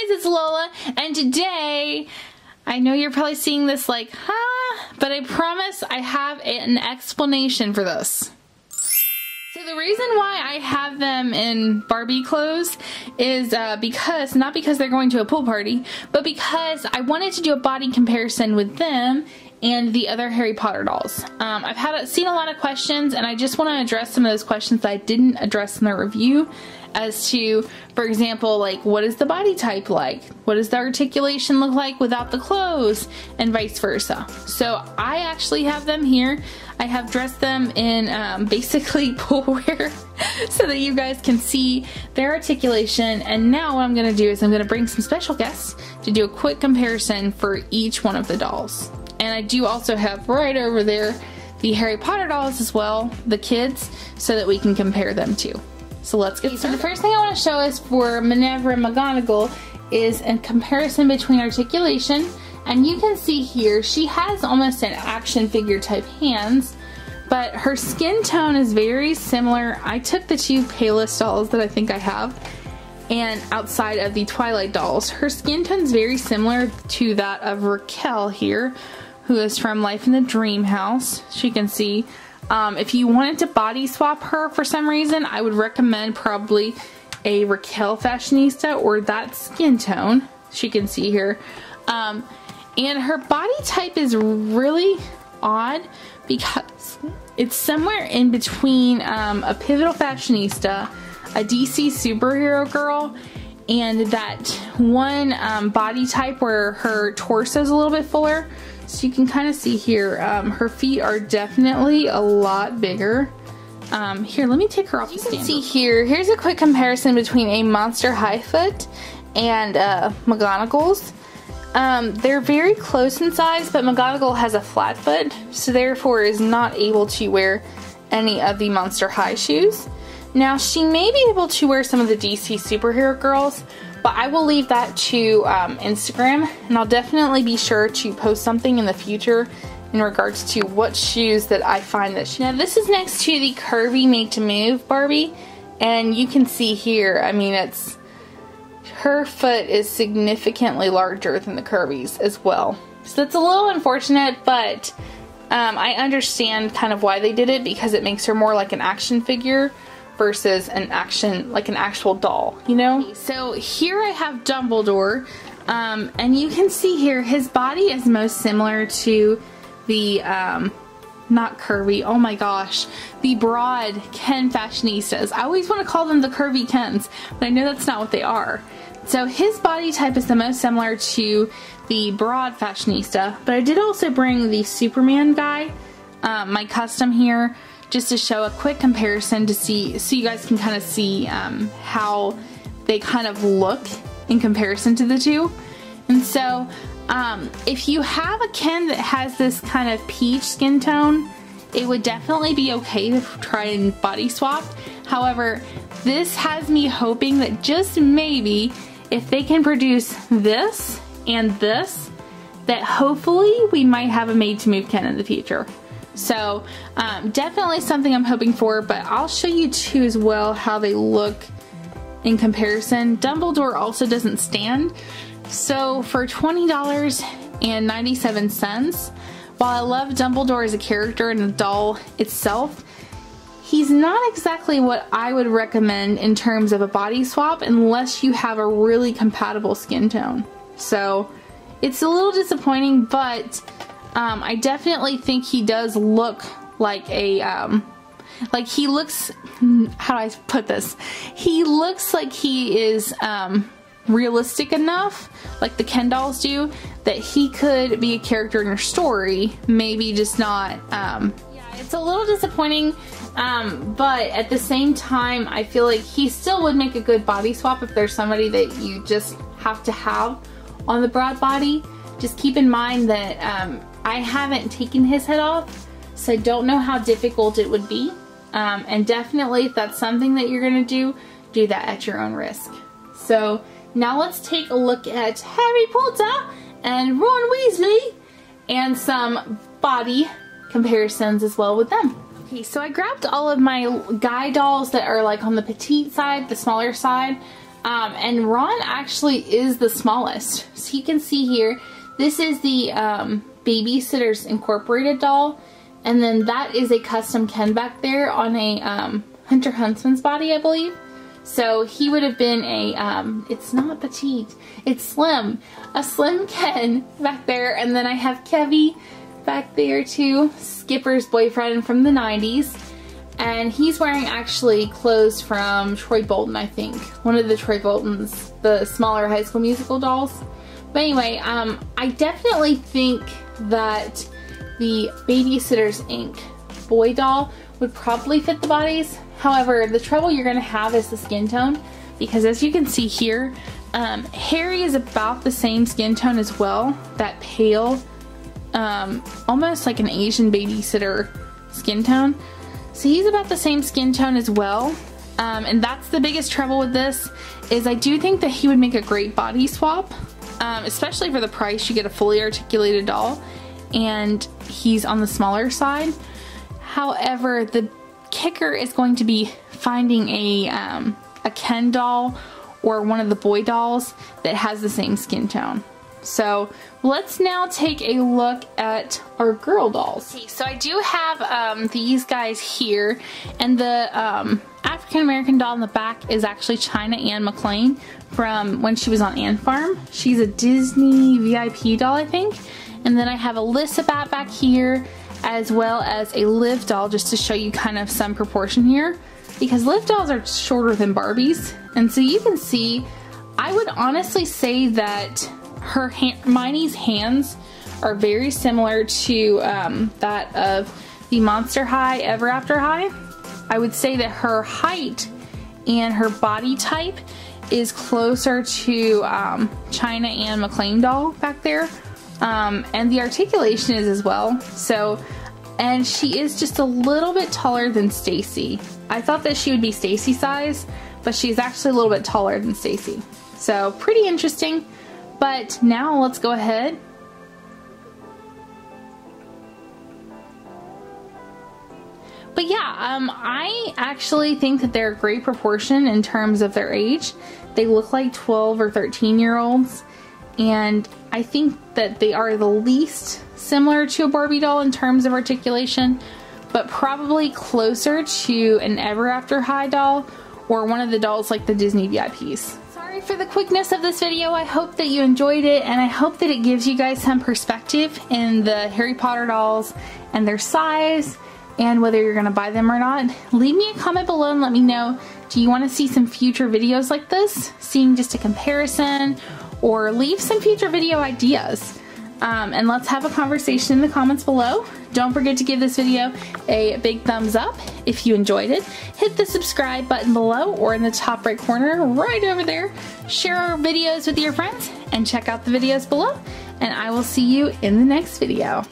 guys, it's Lola, and today, I know you're probably seeing this like, huh? But I promise I have an explanation for this. So the reason why I have them in Barbie clothes is because, not because they're going to a pool party, but because I wanted to do a body comparison with them and the other Harry Potter dolls. I've seen a lot of questions, and I just want to address some of those questions that I didn't address in the review, as to, for example, like, what is the body type like? What does the articulation look like without the clothes? And vice versa. So I actually have them here. I have dressed them in basically pool wear so that you guys can see their articulation. And now what I'm going to do is I'm going to bring some special guests to do a quick comparison for each one of the dolls. And I do also have right over there the Harry Potter dolls as well, the kids, so that we can compare them too. So let's get started. So the first thing I want to show is for Minerva McGonagall is a comparison between articulation. And you can see here, she has almost an action figure type hands, but her skin tone is very similar. I took the two palest dolls that I think I have, and outside of the Twilight dolls, her skin tone is very similar to that of Raquel here, who is from Life in the Dream House. She can see. If you wanted to body swap her for some reason, I would recommend probably a Raquel fashionista or that skin tone. She can see here. And her body type is really odd because it's somewhere in between a pivotal fashionista, a DC superhero girl, and that one body type where her torso is a little bit fuller. So you can kind of see here, her feet are definitely a lot bigger. Here, let me take her off the stand. You can see here, here's a quick comparison between a Monster High foot and McGonagall's. They're very close in size, but McGonagall has a flat foot, so therefore is not able to wear any of the Monster High shoes. Now, she may be able to wear some of the DC superhero girls, but I will leave that to Instagram, and I'll definitely be sure to post something in the future in regards to what shoes that I find that she... Now, this is next to the curvy Made to Move Barbie, and you can see here, I mean, her foot is significantly larger than the Kirby's as well. So it's a little unfortunate, but I understand kind of why they did it, because it makes her more like an action figure versus an actual doll, you know? So here I have Dumbledore, and you can see here his body is most similar to the not curvy, oh my gosh, the broad Ken fashionistas. I always want to call them the curvy Kens, but I know that's not what they are. So his body type is the most similar to the broad fashionista, but I did also bring the Superman guy, my custom here, just to show a quick comparison to see, so you guys can kind of see how they kind of look in comparison to the two. And so if you have a Ken that has this kind of peach skin tone, it would definitely be okay to try and body swap. However, this has me hoping that just maybe if they can produce this and this, that hopefully we might have a Made to Move Ken in the future. So definitely something I'm hoping for, but I'll show you too as well how they look in comparison. Dumbledore also doesn't stand. So for $20.97, while I love Dumbledore as a character and the doll itself, he's not exactly what I would recommend in terms of a body swap unless you have a really compatible skin tone. So it's a little disappointing, but I definitely think he does look like a, like he looks, how do I put this? He looks like he is realistic enough, like the Ken dolls do, that he could be a character in your story, maybe just not, yeah, it's a little disappointing, but at the same time, I feel like he still would make a good body swap if there's somebody that you just have to have on the broad body. Just keep in mind that I haven't taken his head off, so I don't know how difficult it would be. And definitely, if that's something that you're going to do that at your own risk. So now let's take a look at Harry Potter and Ron Weasley and some body comparisons as well with them. Okay, so I grabbed all of my guy dolls that are like on the petite side, the smaller side. And Ron actually is the smallest. So you can see here, this is the Babysitter's Incorporated doll. And then that is a custom Ken back there on a Hunter Huntsman's body, I believe. So he would have been a, it's not petite, it's slim. A slim Ken back there. And then I have Kevy back there too, Skipper's boyfriend from the 90s. And he's wearing actually clothes from Troy Bolton, I think. One of the Troy Boltons, the smaller High School Musical dolls. But anyway, I definitely think that the Babysitter's Inc. boy doll would probably fit the bodies. However, the trouble you're going to have is the skin tone. Because as you can see here, Harry is about the same skin tone as well. That pale, almost like an Asian babysitter skin tone. So he's about the same skin tone as well. And that's the biggest trouble with this, is I do think that he would make a great body swap. Especially for the price, you get a fully articulated doll. And he's on the smaller side. However, the kicker is going to be finding a Ken doll or one of the boy dolls that has the same skin tone. So let's now take a look at our girl dolls. Okay, so I do have these guys here, and the African American doll in the back is actually China Ann McClain from when she was on Ann Farm. She's a Disney VIP doll, I think. And then I have Alyssa Bat back here, as well as a Liv doll, just to show you kind of some proportion here. Because Liv dolls are shorter than Barbies. And so you can see, I would honestly say that Hermione's hands are very similar to that of the Monster High Ever After High. I would say that her height and her body type is closer to China Ann McClain doll back there. And the articulation is as well. So, and she is just a little bit taller than Stacy. I thought that she would be Stacy size, but she's actually a little bit taller than Stacy. So pretty interesting. But now let's go ahead . But yeah, I actually think that they're a great proportion in terms of their age. They look like 12 or 13-year-olds. And I think that they are the least similar to a Barbie doll in terms of articulation, but probably closer to an Ever After High doll or one of the dolls like the Disney VIPs. Sorry for the quickness of this video. I hope that you enjoyed it, and I hope that it gives you guys some perspective in the Harry Potter dolls and their size and whether you're going to buy them or not. Leave me a comment below and let me know, do you want to see some future videos like this, seeing just a comparison, or leave some future video ideas. And let's have a conversation in the comments below. Don't forget to give this video a big thumbs up if you enjoyed it. Hit the subscribe button below or in the top right corner right over there. Share our videos with your friends and check out the videos below. And I will see you in the next video.